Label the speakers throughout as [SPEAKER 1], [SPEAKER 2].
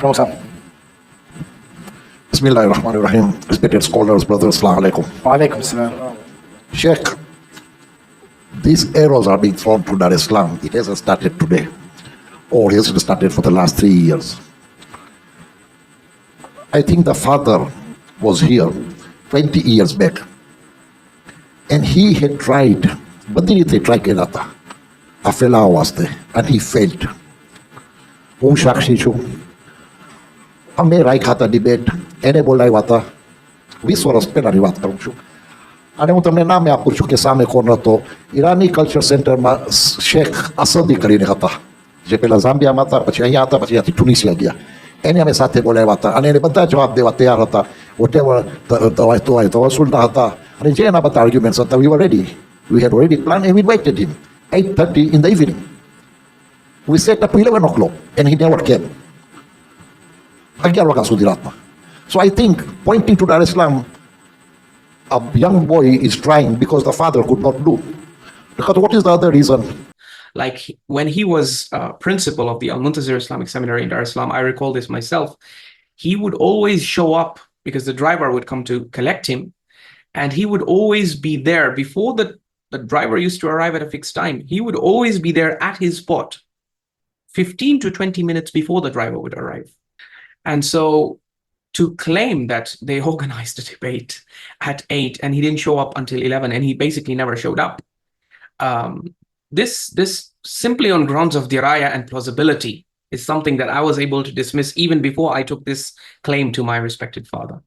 [SPEAKER 1] Rosa. Bismillahirrahmanirrahim. Respected scholars, brothers, Assalamu alaikum.
[SPEAKER 2] Wa alaikum salam.
[SPEAKER 1] Sheikh, these arrows are being thrown to Dar-es-Salaam. It hasn't started today, or it hasn't started for the last 3 years. I think the father was here 20 years back, and he had tried, but then he tried another. A fellow was there, and he failed. હું સાક્ષી છું. અમે રાખ્યા debate, એને બોલાવ્યા હતા. 20 વર્ષ પહેલાંની વાત કરું છું. અને હું તમને નામે આપું છું કે સામે કોણ હતો. ઈરાની કલ્ચર સેન્ટરમાં શેખ અસદી કરીને હતા, જે પહેલાં ઝામ્બિયામાં હતા, પછી અહીંયા હતા, પછી અહીંયાથી ટુનિશિયા ગયા. એને અમે સાથે બોલાવ્યા હતા, અને એને બધા જવાબ દેવા તૈયાર હતા. વોટેવર તો વસૂલના હતા, અને જે એના બધા આર્ગ્યુમેન્ટ્સ હતા, we were ready. We had already planned, and we invited him 8:30 in the evening. We set up 11 o'clock, and he never came. 11 વાગ્યા સુધી રાતના. So I think pointing to Dar-es-Salaam, a young boy is trying because the father could not do. Because what is the other reason?
[SPEAKER 3] Like when he was principal of the Al-Muntazir Islamic Seminary in Dar-es-Salaam, I recall this myself, he would always show up because the driver would come to collect him, and he would always be there before the driver used to arrive at a fixed time. He would always be there at his spot 15 to 20 minutes before the driver would arrive. And so to claim that they organized a debate at 8 and he didn't show up until 11 and he basically never showed up, this simply on grounds of diraya and plausibility is something that I was able to dismiss even before I took this claim to my respected father.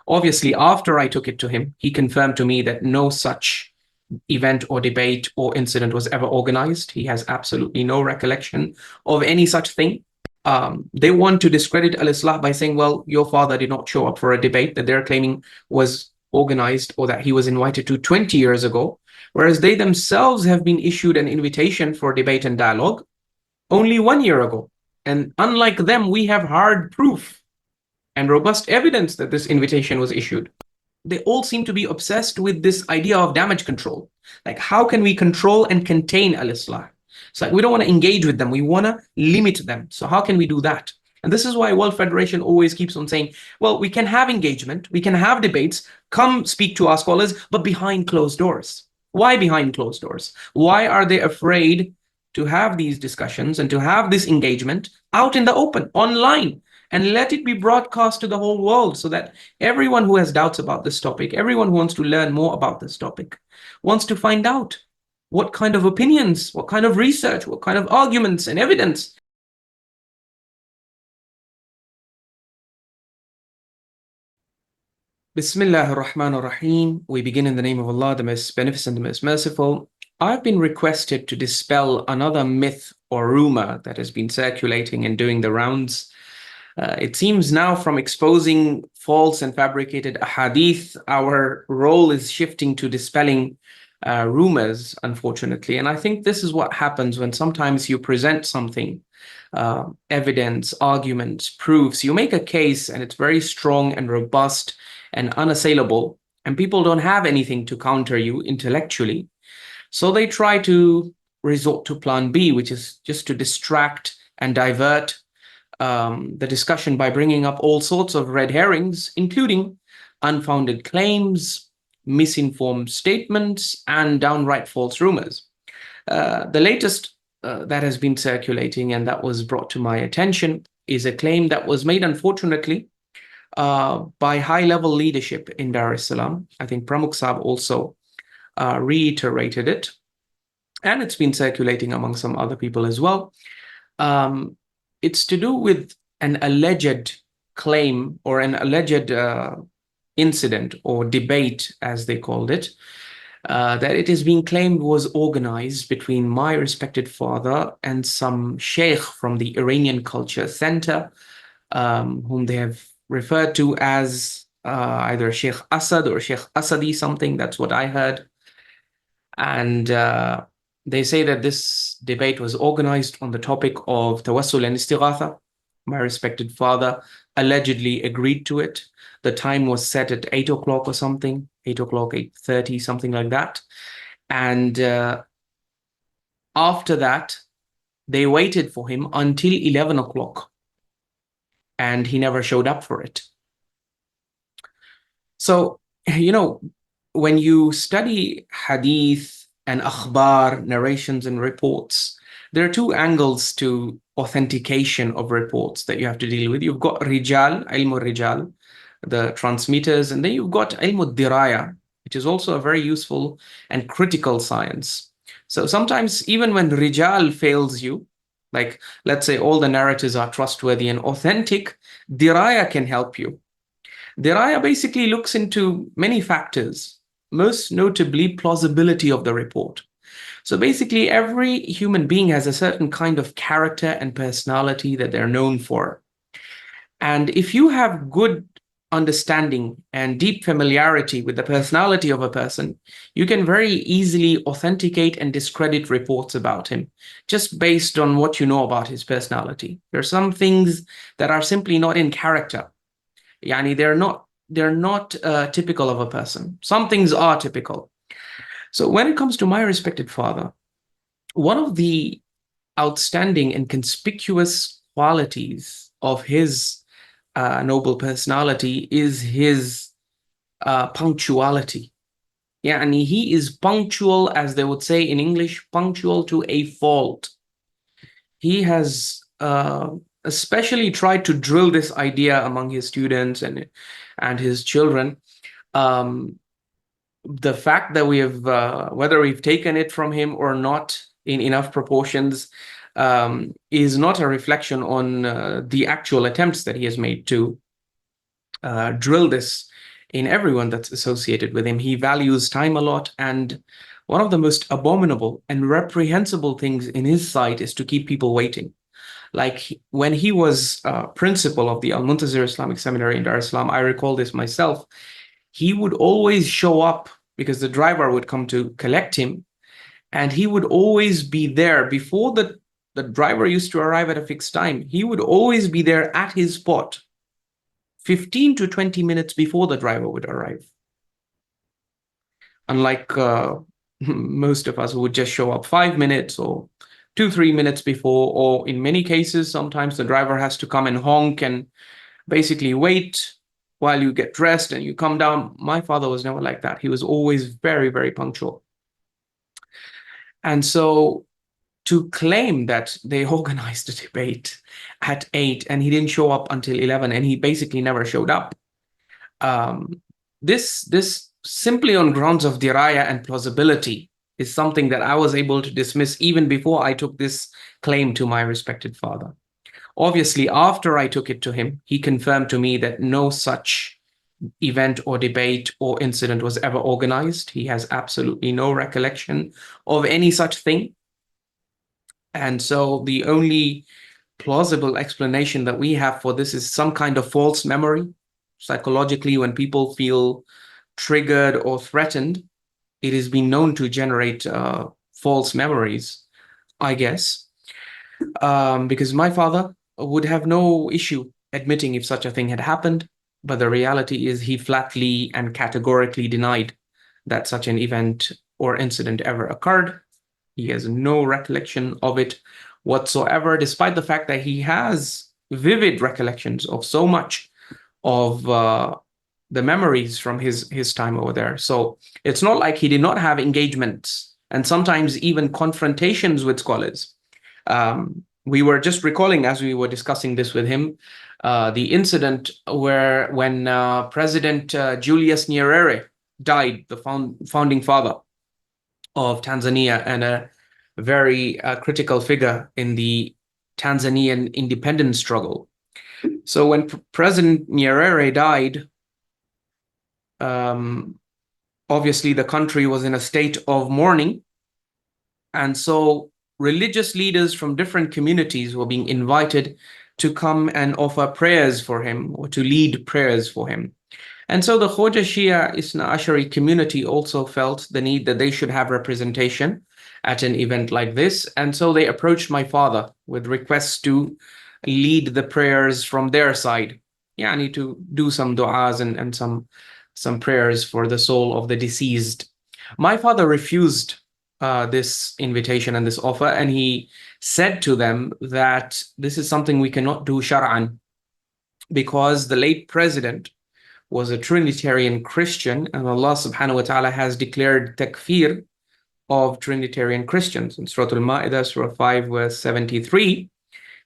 [SPEAKER 3] Obviously, after I took it to him, he confirmed to me that no such event or debate or incident was ever organized. He has absolutely no recollection of any such thing. They want to discredit Islaah by saying, well, your father did not show up for a debate that they're claiming was organized or that he was invited to 20 years ago, whereas they themselves have been issued an invitation for debate and dialogue only 1 year ago. And unlike them, we have hard proof and robust evidence that this invitation was issued. They all seem to be obsessed with this idea of damage control. Like, how can we control and contain Islaah? It's like, we don't want to engage with them. We want to limit them. So how can we do that? And this is why World Federation always keeps on saying, well, we can have engagement, we can have debates, come speak to our scholars, but behind closed doors. Why behind closed doors? Why are they afraid to have these discussions and to have this engagement out in the open, online, and let it be broadcast to the whole world so that everyone who has doubts about this topic, everyone who wants to learn more about this topic, wants to find out what kind of opinions, what kind of research, what kind of arguments and evidence. Bismillah ar-Rahman ar-Rahim. We begin in the name of Allah, the most beneficent, the most merciful. I've been requested to dispel another myth or rumor that has been circulating and doing the rounds. It seems now from exposing false and fabricated ahadith, our role is shifting to dispelling rumors, unfortunately. And I think this is what happens when sometimes you present something, evidence, arguments, proofs, you make a case and it's very strong and robust and unassailable, and people don't have anything to counter you intellectually. So they try to resort to plan B, which is just to distract and divert the discussion by bringing up all sorts of red herrings, including unfounded claims, misinformed statements, and downright false rumors. The latest that has been circulating and that was brought to my attention is a claim that was made, unfortunately, by high-level leadership in Dar-es-Salaam. I think Pramukh Saab also reiterated it, and it's been circulating among some other people as well. It's to do with an alleged claim or an alleged incident or debate, as they called it, that it is being claimed was organized between my respected father and some sheikh from the Iranian Culture Center, whom they have referred to as either Sheikh Asad or Sheikh Asadi something. That's what I heard. And they say that this debate was organized on the topic of tawassul and istighatha. My respected father allegedly agreed to it. The time was set at 8 o'clock or something, 8 o'clock, 8:30, something like that. And after that, they waited for him until 11 o'clock. and he never showed up for it. So, when you study hadith and akhbar, narrations and reports, there are two angles to authentication of reports that you have to deal with. You've got rijal, ilmu rijal, the transmitters, and then you've got ilmu diraya, which is also a very useful and critical science. So sometimes even when rijal fails you, like let's say all the narratives are trustworthy and authentic, diraya can help you. Diraya basically looks into many factors, most notably plausibility of the report. So basically, every human being has a certain kind of character and personality that they're known for. And if you have good understanding and deep familiarity with the personality of a person, you can very easily authenticate and discredit reports about him just based on what you know about his personality. There are some things that are simply not in character. Yani they're not typical of a person. Some things are typical. So when it comes to my respected father, one of the outstanding and conspicuous qualities of his noble personality is his punctuality. Yani he is punctual, as they would say in English, punctual to a fault. He has especially tried to drill this idea among his students and his children. The fact that we have, whether we've taken it from him or not in enough proportions, is not a reflection on the actual attempts that he has made to drill this in everyone that's associated with him. He values time a lot, and one of the most abominable and reprehensible things in his sight is to keep people waiting. Like when he was principal of the Al-Muntazir Islamic Seminary in Dar-es-Salaam, I recall this myself, he would always show up because the driver would come to collect him, and he would always be there before the driver used to arrive at a fixed time. He would always be there at his spot 15 to 20 minutes before the driver would arrive. Unlike most of us who would just show up 5 minutes or 2-3 minutes before, or in many cases, sometimes the driver has to come and honk and basically wait while you get dressed and you come down. My father was never like that. He was always very, very punctual. And so to claim that they organized a debate at 8 and he didn't show up until 11 and he basically never showed up, this simply on grounds of diraya and plausibility is something that I was able to dismiss even before I took this claim to my respected father. Obviously, after I took it to him, he confirmed to me that no such event or debate or incident was ever organized. He has absolutely no recollection of any such thing. And so the only plausible explanation that we have for this is some kind of false memory. Psychologically, when people feel triggered or threatened, it has been known to generate false memories, I guess. Because my father would have no issue admitting if such a thing had happened, but the reality is he flatly and categorically denied that such an event or incident ever occurred. He has no recollection of it whatsoever, despite the fact that he has vivid recollections of so much of the memories from his time over there. So it's not like he did not have engagements and sometimes even confrontations with scholars. We were just recalling, as we were discussing this with him, the incident when President Julius Nyerere died, the founding father of Tanzania and a very critical figure in the Tanzanian independence struggle. So when President Nyerere died, obviously the country was in a state of mourning. And so religious leaders from different communities were being invited to come and offer prayers for him or to lead prayers for him. And so the Khoja Shia Isna Ashari community also felt the need that they should have representation at an event like this. And so they approached my father with requests to lead the prayers from their side. Yeah, I need to do some du'as and some prayers for the soul of the deceased. My father refused this invitation and this offer, and he said to them that this is something we cannot do shar'an. because the late president was a Trinitarian Christian, and Allah subhanahu wa ta'ala has declared takfir of Trinitarian Christians. In Surah Al-Ma'idah, Surah 5, verse 73,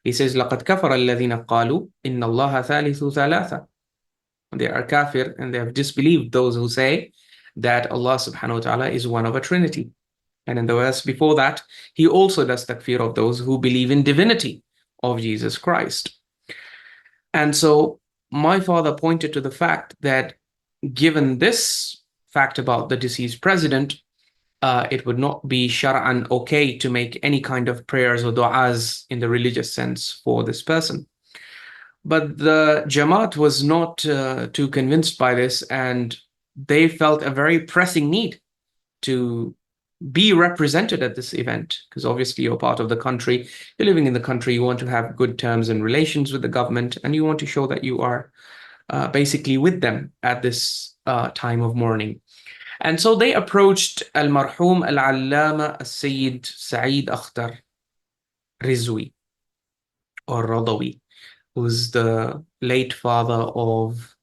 [SPEAKER 3] he says, لَقَدْ كَفَرَ الَّذِينَ قَالُوا إِنَّ اللَّهَ ثَالِثُ ثَلَاثَةٍ. They are kafir, and they have disbelieved those who say that Allah subhanahu wa ta'ala is one of a trinity. And in the verse before that, he also does takfir of those who believe in divinity of Jesus Christ. And so my father pointed to the fact that given this fact about the deceased president, it would not be shar'an okay to make any kind of prayers or du'as in the religious sense for this person. But the Jamaat was not too convinced by this, and they felt a very pressing need to be represented at this event, because obviously you're part of the country, you're living in the country, you want to have good terms and relations with the government, and you want to show that you are basically with them at this time of mourning. And so they approached Al-Marhum Al-Allama Al-Sayyid Sa'id Akhtar Rizwi, or Radawi, who's the late father of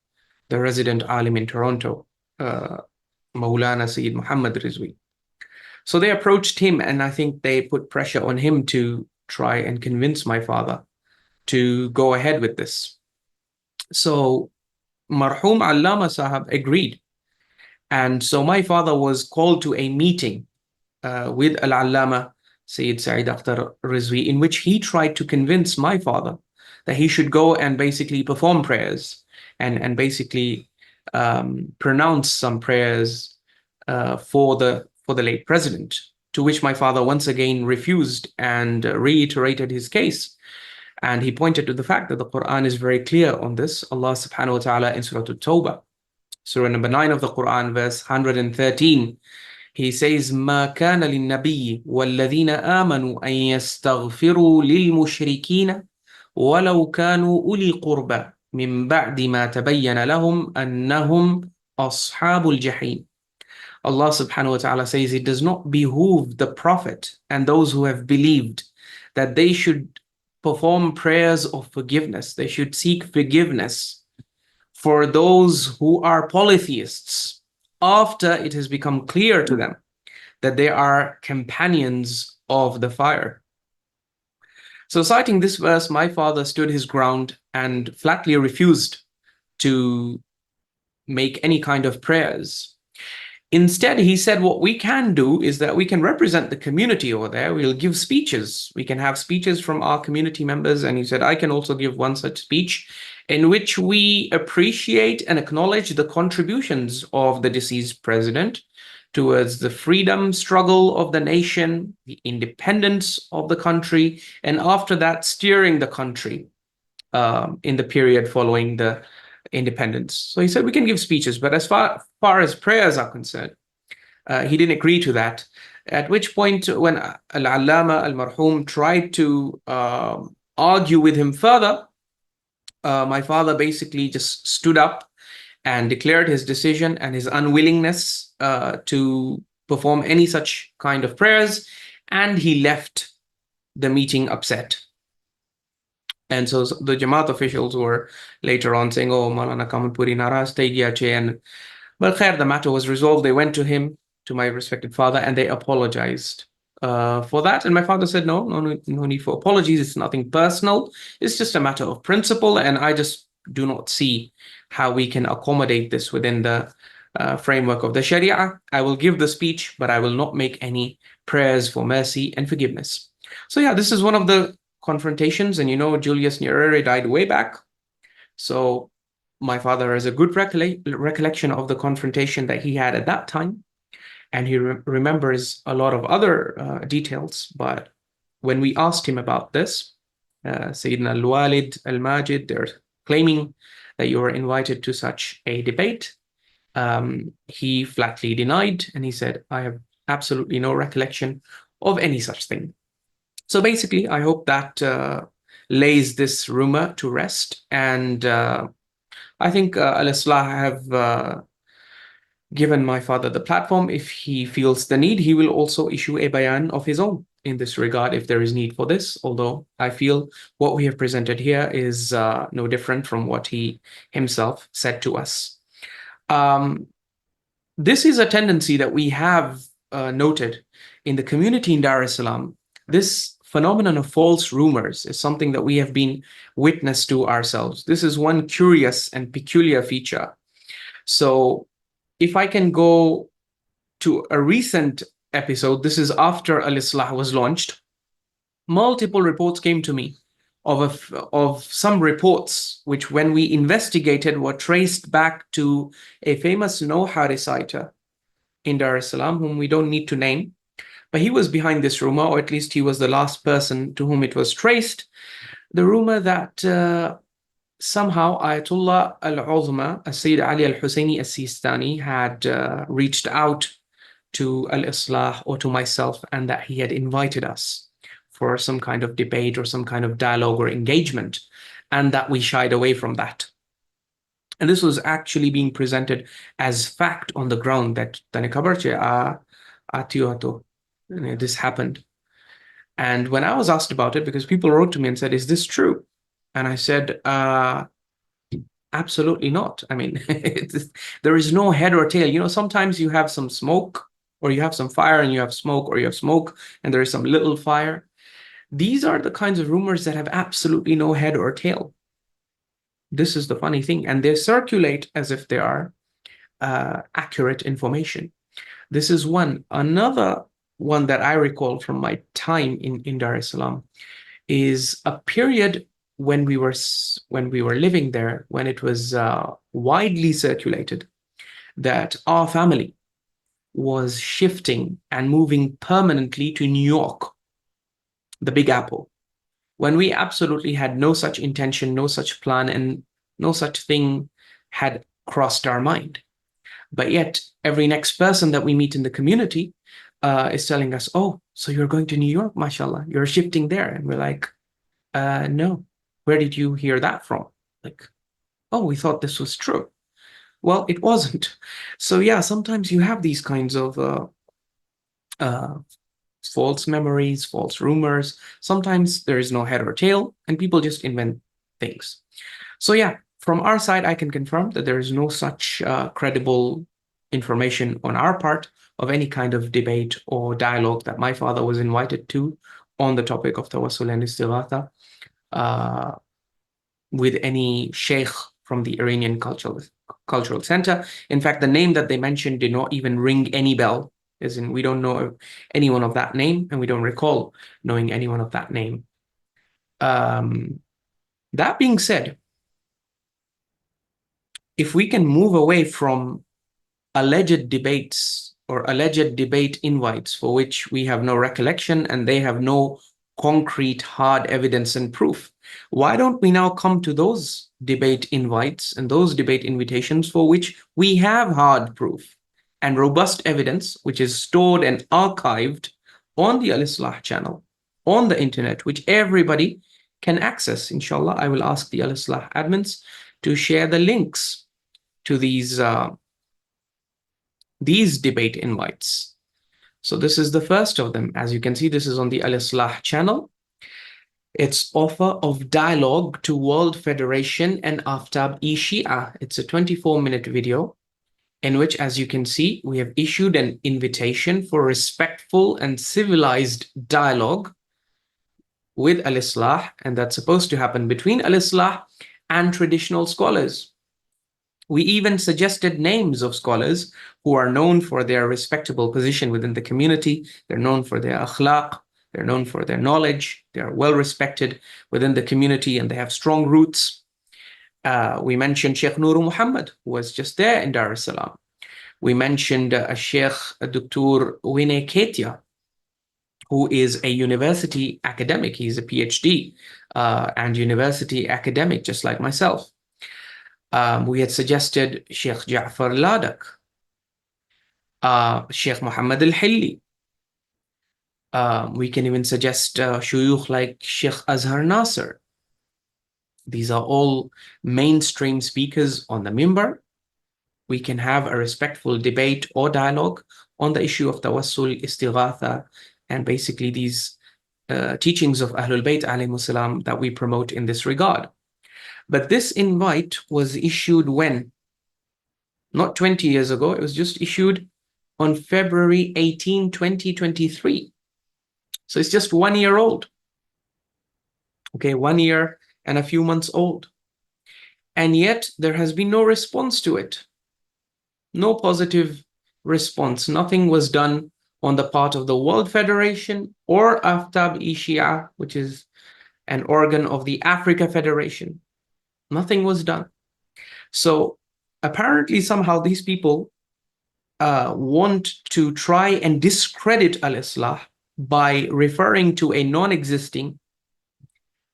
[SPEAKER 3] the resident alim in Toronto, Maulana Sayyid Muhammad Rizwi. So they approached him, and I think they put pressure on him to try and convince my father to go ahead with this. So Marhum Allama Sahab agreed. And so my father was called to a meeting with Al-Allama Sayyid Sa'id Akhtar Rizwi, in which he tried to convince my father that he should go and basically perform prayers and basically pronounce some prayers for the late president, to which my father once again refused and reiterated his case. And he pointed to the fact that the Quran is very clear on this. Allah subhanahu wa ta'ala in Surah At-Tawbah, Surah number 9 of the Quran, verse 113, he says, مَا كَانَ لِلنَّبِيِّ وَالَّذِينَ آمَنُوا أَن يَسْتَغْفِرُوا لِلْمُشْرِكِينَ وَلَوْ كَانُوا أُولِي قُرْبَى مِنْ بَعْدِ مَا تَبَيَّنَ لَهُمْ أَنَّهُمْ أَصْحَابُ الْجَحِيمِ. Allah subhanahu wa ta'ala says, it does not behoove the Prophet and those who have believed that they should perform prayers of forgiveness. They should seek forgiveness for those who are polytheists after it has become clear to them that they are companions of the fire. So citing this verse, my father stood his ground and flatly refused to make any kind of prayers. Instead, he said, what we can do is that we can represent the community over there. We'll give speeches. We can have speeches from our community members. And he said, I can also give one such speech in which we appreciate and acknowledge the contributions of the deceased president towards the freedom struggle of the nation, the independence of the country, and after that, steering the country in the period following the independence. So he said we can give speeches, but as far as prayers are concerned, he didn't agree to that. At which point, when Al-Allama Al-Marhum tried to argue with him further, my father basically just stood up and declared his decision and his unwillingness to perform any such kind of prayers, and he left the meeting upset. And so the Jamaat officials were later on saying, oh, Maulana Kamoonpuri naraz thay gaya che. And well, khair, the matter was resolved. They went to him, to my respected father, and they apologized for that. And my father said, no need for apologies. It's nothing personal. It's just a matter of principle. And I just do not see how we can accommodate this within the framework of the Sharia. I will give the speech, but I will not make any prayers for mercy and forgiveness. So yeah, this is one of the confrontations. And you know, Julius Nyerere died way back. So my father has a good recollection of the confrontation that he had at that time. And he remembers a lot of other details. But when we asked him about this, Sayyidina Al-Walid Al-Majid, they're claiming that you were invited to such a debate. He flatly denied, and he said, I have absolutely no recollection of any such thing. So basically, I hope that lays this rumor to rest. And I think Al-Islaah have given my father the platform. If he feels the need, he will also issue a bayan of his own in this regard if there is need for this, although I feel what we have presented here is no different from what he himself said to us. This is a tendency that we have noted in the community in Dar-es-Salaam. This phenomenon of false rumors is something that we have been witness to ourselves. This is one curious and peculiar feature. So if I can go to a recent episode, this is after Islaah was launched, multiple reports came to me of some reports which, when we investigated, were traced back to a famous Noha reciter in Dar-es-Salaam, whom we don't need to name, but he was behind this rumor, or at least he was the last person to whom it was traced. The rumor that somehow Ayatollah al-Uzma, Sayyid Ali al-Husseini al-Sistani, had reached out to Al-Islaah or to myself, and that he had invited us for some kind of debate or some kind of dialogue or engagement, and that we shied away from that. And this was actually being presented as fact on the ground, that this happened. And when I was asked about it, because people wrote to me and said, is this true? And I said, absolutely not. I mean, there is no head or tail. You know, sometimes you have some smoke, or you have some fire and you have smoke, or you have smoke and there is some little fire. These are the kinds of rumors that have absolutely no head or tail. This is the funny thing. And they circulate as if they are accurate information. This is one. Another one that I recall from my time in Dar-es-Salaam is a period when we were living there, when it was widely circulated that our family was shifting and moving permanently to New York, the Big Apple, when we absolutely had no such intention, no such plan, and no such thing had crossed our mind. But yet every next person that we meet in the community is telling us, oh, so you're going to New York, mashallah, you're shifting there. And we're like, no, where did you hear that from? Like, oh, we thought this was true. Well, it wasn't. So yeah, sometimes you have these kinds of false memories, false rumors. Sometimes there is no head or tail, and people just invent things. So yeah, from our side, I can confirm that there is no such credible information on our part of any kind of debate or dialogue that my father was invited to on the topic of tawassul and istighatha with any sheikh from the Iranian Cultural Center. In fact, the name that they mentioned did not even ring any bell, as in we don't know anyone of that name, and we don't recall knowing anyone of that name. That being said, if we can move away from alleged debates or alleged debate invites for which we have no recollection and they have no concrete hard evidence and proof, why don't we now come to those debate invites and those debate invitations for which we have hard proof and robust evidence, which is stored and archived on the Al-Islaah channel, on the internet, which everybody can access. Inshallah, I will ask the Al-Islaah admins to share the links to these debate invites. So this is the first of them. As you can see, this is on the Al-Islaah channel. It's Offer of Dialogue to World Federation and AFTAB eSHIA. It's a 24-minute video in which, as you can see, we have issued an invitation for respectful and civilized dialogue with Al-Islaah, and that's supposed to happen between Al-Islaah and traditional scholars. We even suggested names of scholars who are known for their respectable position within the community. They're known for their akhlaq, they're known for their knowledge, they're well respected within the community, and they have strong roots. We mentioned Sheikh Nuru Muhammad, who was just there in Dar-es-Salaam. We mentioned Sheikh Dr. Winay Ketia, who is a university academic. He's a PhD and university academic, just like myself. We had suggested Sheikh Ja'far Ladak, Sheikh Muhammad al-Hilli. We can even suggest shuyukh like Sheikh Azhar Nasser. These are all mainstream speakers on the mimbar. We can have a respectful debate or dialogue on the issue of tawassul, istighatha, and basically these teachings of Ahlul Bayt alayhimus salam that we promote in this regard. But this invite was issued when? Not 20 years ago. It was just issued on February 18, 2023. So it's just 1 year old. Okay, 1 year and a few months old. And yet there has been no response to it. No positive response. Nothing was done on the part of the World Federation or AFTAB eSHIA, which is an organ of the Africa Federation. Nothing was done. So apparently somehow these people want to try and discredit Al-Islah by referring to a non-existing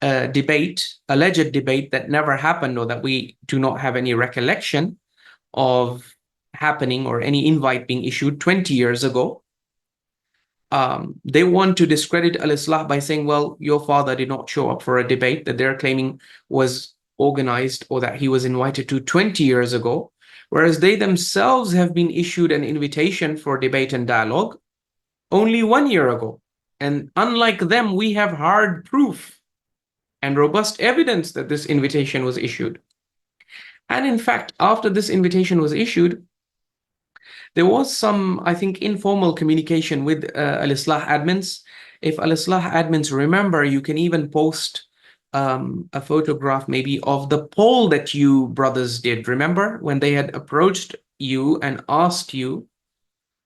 [SPEAKER 3] debate, alleged debate that never happened, or that we do not have any recollection of happening, or any invite being issued 20 years ago. They want to discredit Al-Islah by saying, well, your father did not show up for a debate that they're claiming was organized or that he was invited to 20 years ago, whereas they themselves have been issued an invitation for debate and dialogue only 1 year ago. And unlike them, we have hard proof and robust evidence that this invitation was issued. And in fact, after this invitation was issued, there was some, I think, informal communication with Al-Islah admins. If Al-Islah admins remember, you can even post a photograph maybe of the poll that you brothers did. Remember when they had approached you and asked you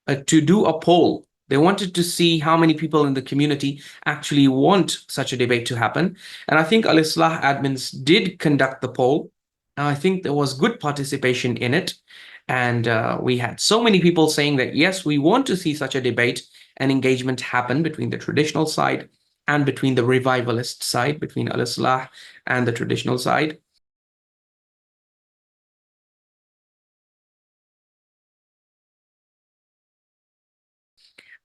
[SPEAKER 3] to do a poll? They wanted to see how many people in the community actually want such a debate to happen. And I think Al-Islah admins did conduct the poll. And I think there was good participation in it. And we had so many people saying that, yes, we want to see such a debate and engagement happen between the traditional side and between the revivalist side, between Al-Islah and the traditional side.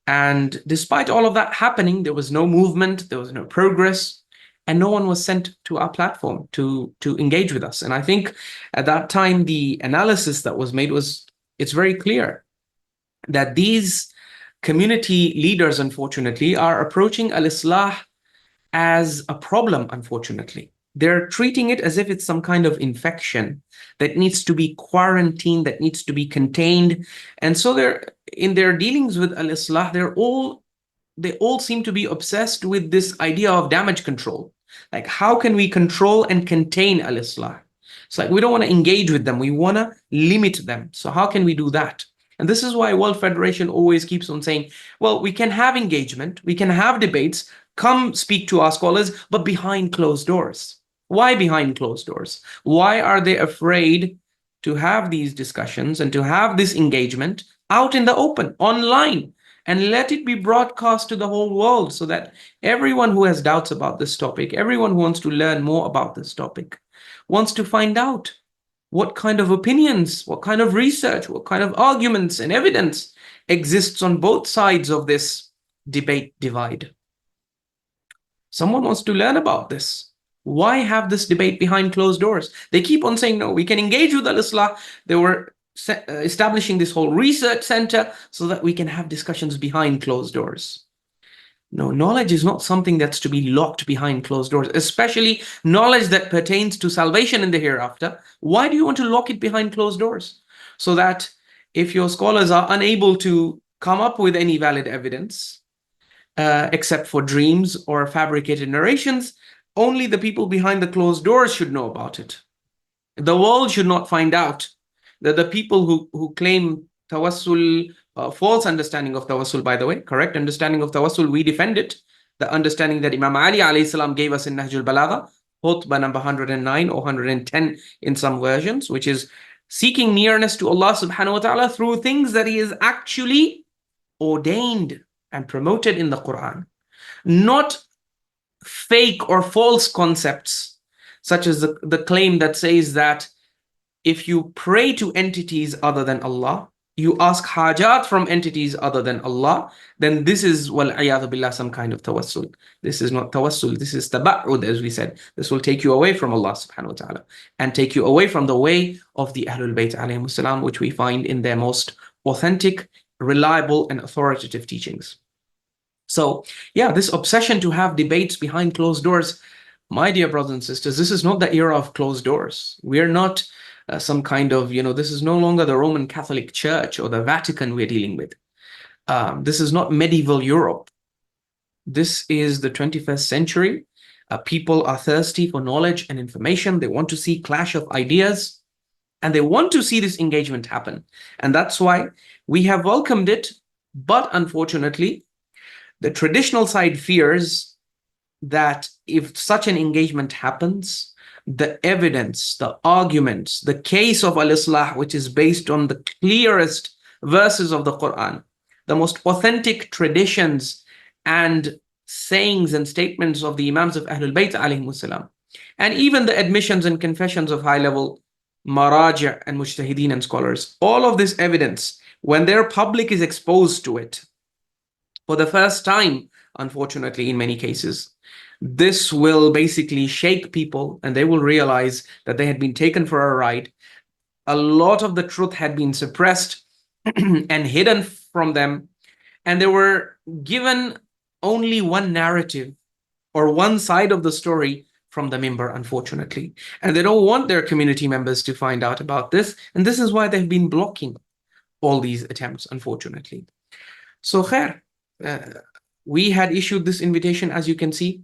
[SPEAKER 3] And despite all of that happening, there was no movement, there was no progress, and no one was sent to our platform to engage with us. And I think at that time, the analysis that was made was, it's very clear that these community leaders, unfortunately, are approaching Al-Islah as a problem, unfortunately. They're treating it as if it's some kind of infection that needs to be quarantined, that needs to be contained. And so they're, in their dealings with Al-Islah, they all seem to be obsessed with this idea of damage control. Like, how can we control and contain Al-Islah? It's like, we don't want to engage with them. We want to limit them. So how can we do that? And this is why World Federation always keeps on saying, well, we can have engagement, we can have debates, come speak to our scholars, but behind closed doors. Why behind closed doors? Why are they afraid to have these discussions and to have this engagement out in the open, online, and let it be broadcast to the whole world, so that everyone who has doubts about this topic, everyone who wants to learn more about this topic, wants to find out what kind of opinions, what kind of research, what kind of arguments and evidence exists on both sides of this debate divide. Someone wants to learn about this. Why have this debate behind closed doors? They keep on saying, no, we can engage with Al-Islah. They were establishing this whole research center so that we can have discussions behind closed doors. No, knowledge is not something that's to be locked behind closed doors, especially knowledge that pertains to salvation in the hereafter. Why do you want to lock it behind closed doors? So that if your scholars are unable to come up with any valid evidence, except for dreams or fabricated narrations, only the people behind the closed doors should know about it. The world should not find out that the people who claim tawassul, false understanding of tawassul, by the way, correct understanding of tawassul, we defend it. The understanding that Imam Ali alayhi salam gave us in Nahjul Balagha, khutbah number 109 or 110 in some versions, which is seeking nearness to Allah subhanahu wa ta'ala through things that He has actually ordained and promoted in the Quran. Not fake or false concepts, such as the claim that says that if you pray to entities other than Allah, you ask hajat from entities other than Allah, then this is, wal-iyadhu billah, some kind of tawassul. This is not tawassul, this is taba'ud, as we said. This will take you away from Allah subhanahu wa ta'ala and take you away from the way of the Ahlul Bayt alayhimus salam, which we find in their most authentic, reliable, and authoritative teachings. So yeah, this obsession to have debates behind closed doors, my dear brothers and sisters, this is not the era of closed doors. We're not some kind of, this is no longer the Roman Catholic Church or the Vatican we're dealing with. This is not medieval Europe. This is the 21st century. People are thirsty for knowledge and information. They want to see clash of ideas, and they want to see this engagement happen. And that's why we have welcomed it. But unfortunately, the traditional side fears that if such an engagement happens, the evidence, the arguments, the case of al-Islah, which is based on the clearest verses of the Quran, the most authentic traditions and sayings and statements of the Imams of Ahlul Bayt alayhimus salam, and even the admissions and confessions of high-level maraja and mujtahideen and scholars, all of this evidence, when their public is exposed to it for the first time, unfortunately, in many cases, this will basically shake people, and they will realize that they had been taken for a ride. A lot of the truth had been suppressed and hidden from them, and they were given only one narrative or one side of the story from the mimbar, unfortunately. And they don't want their community members to find out about this, and this is why they've been blocking all these attempts, unfortunately. So khair, we had issued this invitation, as you can see,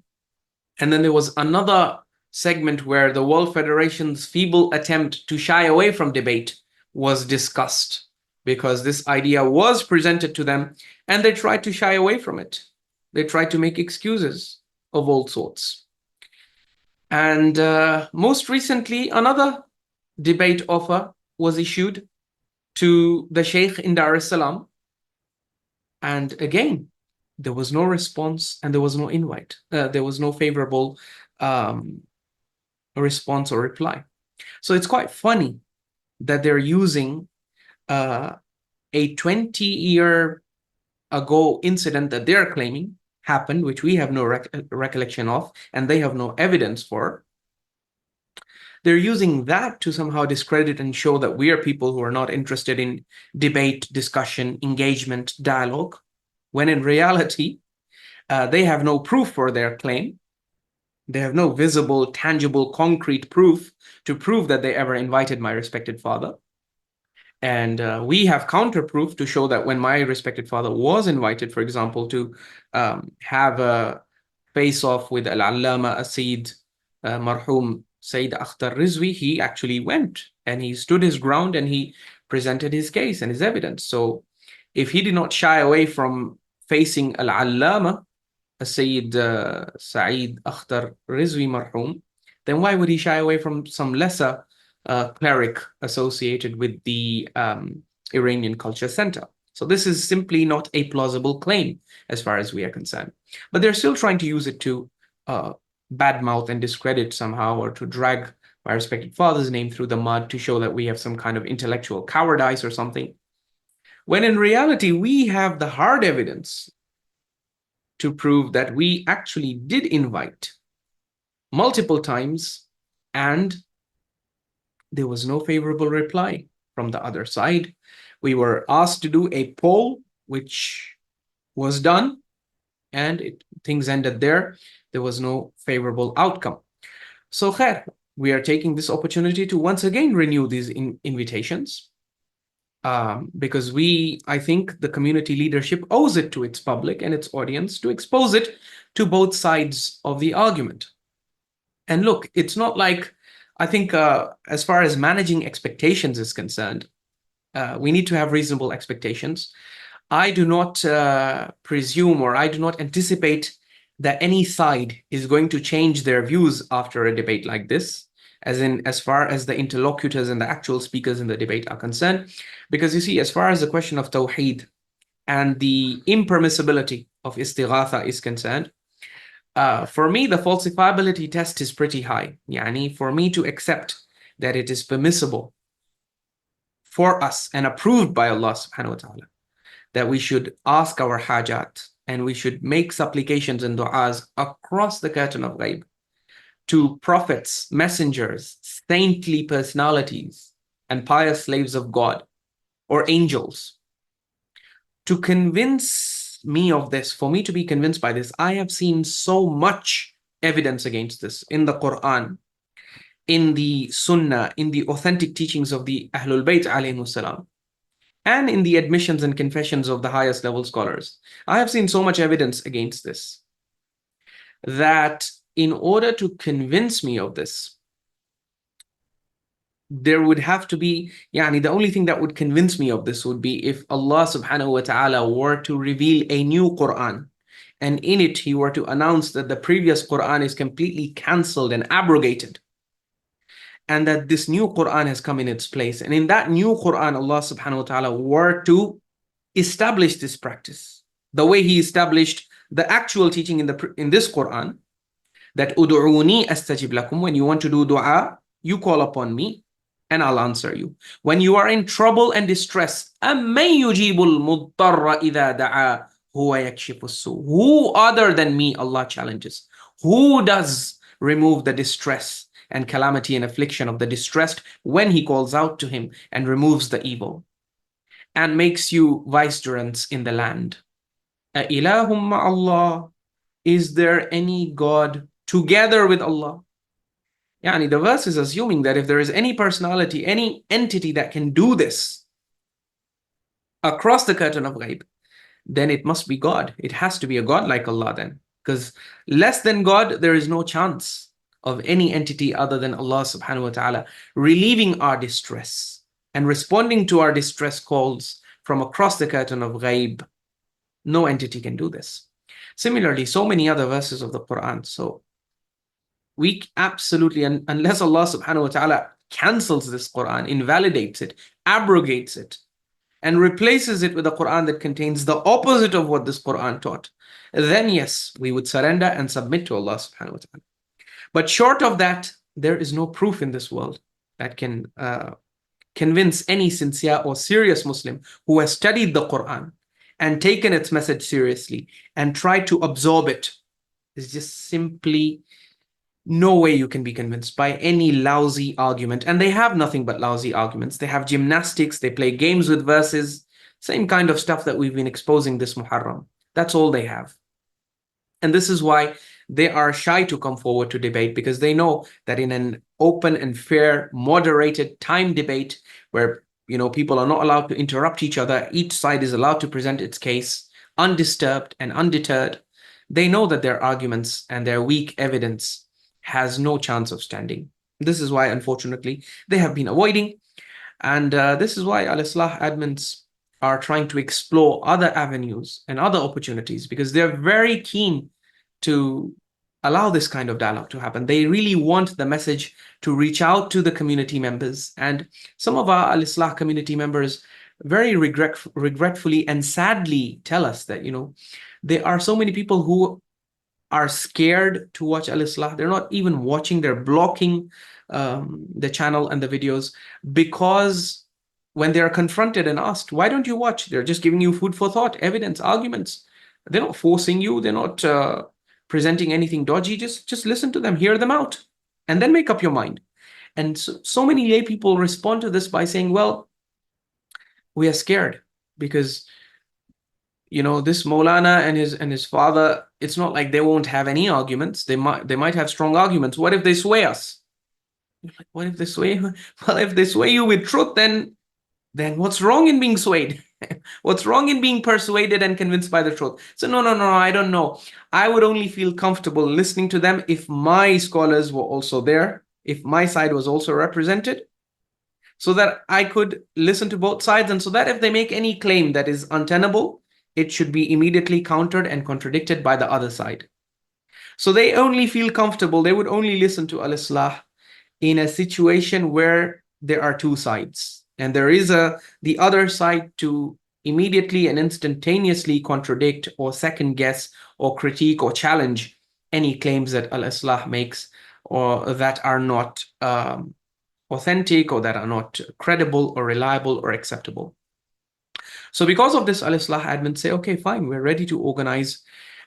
[SPEAKER 3] and then there was another segment where the World Federation's feeble attempt to shy away from debate was discussed, because this idea was presented to them and they tried to shy away from it. They tried to make excuses of all sorts. And most recently, another debate offer was issued to the Sheikh in Dar-es-Salaam. And again, there was no response and there was no invite. There was no favorable response or reply. So it's quite funny that they're using a 20-year ago incident that they're claiming happened, which we have no recollection of, and they have no evidence for. They're using that to somehow discredit and show that we are people who are not interested in debate, discussion, engagement, dialogue, when in reality, they have no proof for their claim. They have no visible, tangible, concrete proof to prove that they ever invited my respected father. And we have counterproof to show that when my respected father was invited, for example, to have a face-off with Al-Allama Asid Marhum Sayyid Akhtar Rizvi, he actually went and he stood his ground and he presented his case and his evidence. So if he did not shy away from facing Al-Allama Sayyid Saeed Akhtar Rizvi Marhum, then why would he shy away from some lesser cleric associated with the Iranian Culture Center? So this is simply not a plausible claim as far as we are concerned. But they're still trying to use it to badmouth and discredit somehow, or to drag my respected father's name through the mud to show that we have some kind of intellectual cowardice or something. When in reality, we have the hard evidence to prove that we actually did invite multiple times, and there was no favorable reply from the other side. We were asked to do a poll, which was done, and things ended there. There was no favorable outcome. So khair, we are taking this opportunity to once again renew these invitations, because I think the community leadership owes it to its public and its audience to expose it to both sides of the argument. And look, it's not like, I think as far as managing expectations is concerned, we need to have reasonable expectations. I do not presume, or I do not anticipate that any side is going to change their views after a debate like this, as far as the interlocutors and the actual speakers in the debate are concerned. Because you see, as far as the question of Tawheed and the impermissibility of istighatha is concerned, for me, the falsifiability test is pretty high. Yani, for me to accept that it is permissible for us and approved by Allah subhanahu wa ta'ala that we should ask our hajat and we should make supplications and du'as across the curtain of ghaib to prophets, messengers, saintly personalities, and pious slaves of God or angels, to convince me of this, for me to be convinced by this, I have seen so much evidence against this in the Quran, in the Sunnah, in the authentic teachings of the Ahlul Bayt alayhimus salam, and in the admissions and confessions of the highest level scholars. I have seen so much evidence against this that in order to convince me of this, there would have to be, the only thing that would convince me of this would be if Allah subhanahu wa ta'ala were to reveal a new Quran, and in it he were to announce that the previous Quran is completely cancelled and abrogated, and that this new Quran has come in its place. And in that new Quran, Allah subhanahu wa ta'ala were to establish this practice, the way he established the actual teaching in this Quran, that ud'uni astajib lakum, when you want to do dua, you call upon me and I'll answer you. When you are in trouble and distress, أَمَّن يُجِيبُ الْمُضْطَرَّ إِذَا دَعَا هُوَ يَكْشِفُ السُّوءَ. Who other than me, Allah challenges, who does remove the distress and calamity and affliction of the distressed when he calls out to him and removes the evil and makes you vicegerents in the land? أَإِلَهٌ مَّعَ اللَّهِ. Is there any God together with Allah? The verse is assuming that if there is any personality, any entity that can do this across the curtain of ghaib, then it must be God. It has to be a God like Allah then. Because less than God, there is no chance of any entity other than Allah subhanahu wa ta'ala relieving our distress and responding to our distress calls from across the curtain of ghaib. No entity can do this. Similarly, so many other verses of the Quran. So we absolutely, unless Allah subhanahu wa ta'ala cancels this Quran, invalidates it, abrogates it, and replaces it with a Quran that contains the opposite of what this Quran taught, then yes, we would surrender and submit to Allah subhanahu wa ta'ala. But short of that, there is no proof in this world that can convince any sincere or serious Muslim who has studied the Quran and taken its message seriously and tried to absorb it. It's just simply no way you can be convinced by any lousy argument. And they have nothing but lousy arguments. They have gymnastics, they play games with verses, same kind of stuff that we've been exposing this Muharram. That's all they have. And this is why they are shy to come forward to debate, because they know that in an open and fair, moderated time debate where people are not allowed to interrupt each other, each side is allowed to present its case undisturbed and undeterred, they know that their arguments and their weak evidence has no chance of standing. This is why, unfortunately, they have been avoiding. And this is why Al-Islah admins are trying to explore other avenues and other opportunities, because they're very keen to allow this kind of dialogue to happen. They really want the message to reach out to the community members. And some of our Al-Islah community members very regretfully and sadly tell us that, there are so many people who are scared to watch Al-Islah. They're not even watching, they're blocking the channel and the videos, because when they're confronted and asked, why don't you watch? They're just giving you food for thought, evidence, arguments. They're not forcing you. They're not presenting anything dodgy. Just listen to them, hear them out, and then make up your mind. And so many lay people respond to this by saying, well, we are scared because this Maulana and his father, it's not like they won't have any arguments. They might have strong arguments. What if they sway us? Like, what if they sway? Well, if they sway you with truth, then what's wrong in being swayed? What's wrong in being persuaded and convinced by the truth? So no, I don't know. I would only feel comfortable listening to them if my scholars were also there, if my side was also represented, so that I could listen to both sides, and so that if they make any claim that is untenable, it should be immediately countered and contradicted by the other side. So they only feel comfortable, they would only listen to Al-Islah in a situation where there are two sides, and there is the other side to immediately and instantaneously contradict or second guess or critique or challenge any claims that Al-Islah makes, or that are not authentic, or that are not credible or reliable or acceptable. So because of this, Al-Islah admins say, okay, fine, we're ready to organize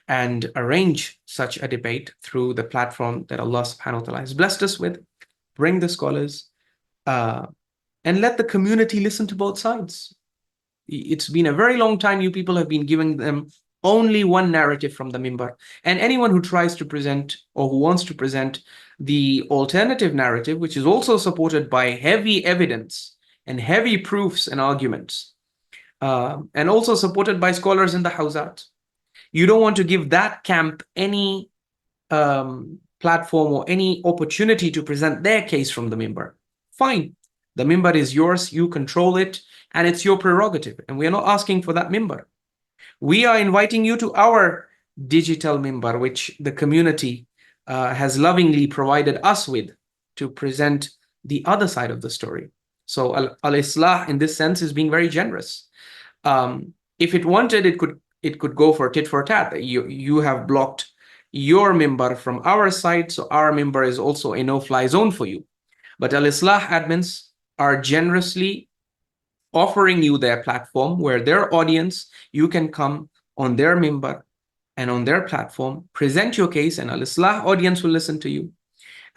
[SPEAKER 3] and arrange such a debate through the platform that Allah subhanahu wa ta'ala has blessed us with. Bring the scholars and let the community listen to both sides. It's been a very long time you people have been giving them Only one narrative from the mimbar. And anyone who tries to present or who wants to present the alternative narrative, which is also supported by heavy evidence and heavy proofs and arguments, and also supported by scholars in the Hawzat, you don't want to give that camp any platform or any opportunity to present their case from the mimbar. Fine. The mimbar is yours, you control it, and it's your prerogative. And we are not asking for that mimbar. We are inviting you to our digital mimbar, which the community has lovingly provided us with to present the other side of the story. So Al-Islah in this sense is being very generous. If it wanted, it could go for tit for tat. You have blocked your mimbar from our side, so our mimbar is also a no-fly zone for you. But Al-Islah admins are generously offering you their platform where their audience, you can come on their mimbar and on their platform, present your case, and Al-Islah audience will listen to you.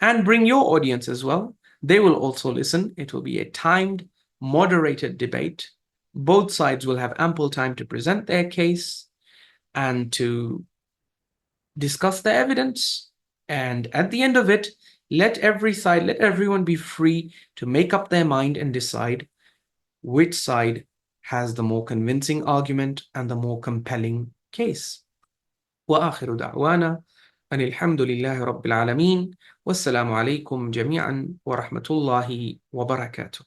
[SPEAKER 3] And bring your audience as well. They will also listen. It will be a timed, moderated debate. Both sides will have ample time to present their case and to discuss the evidence. And at the end of it, let everyone be free to make up their mind and decide which side has the more convincing argument and the more compelling case. وآخر دعوانا أن الحمد لله رب العالمين والسلام عليكم جميعا ورحمة الله وبركاته.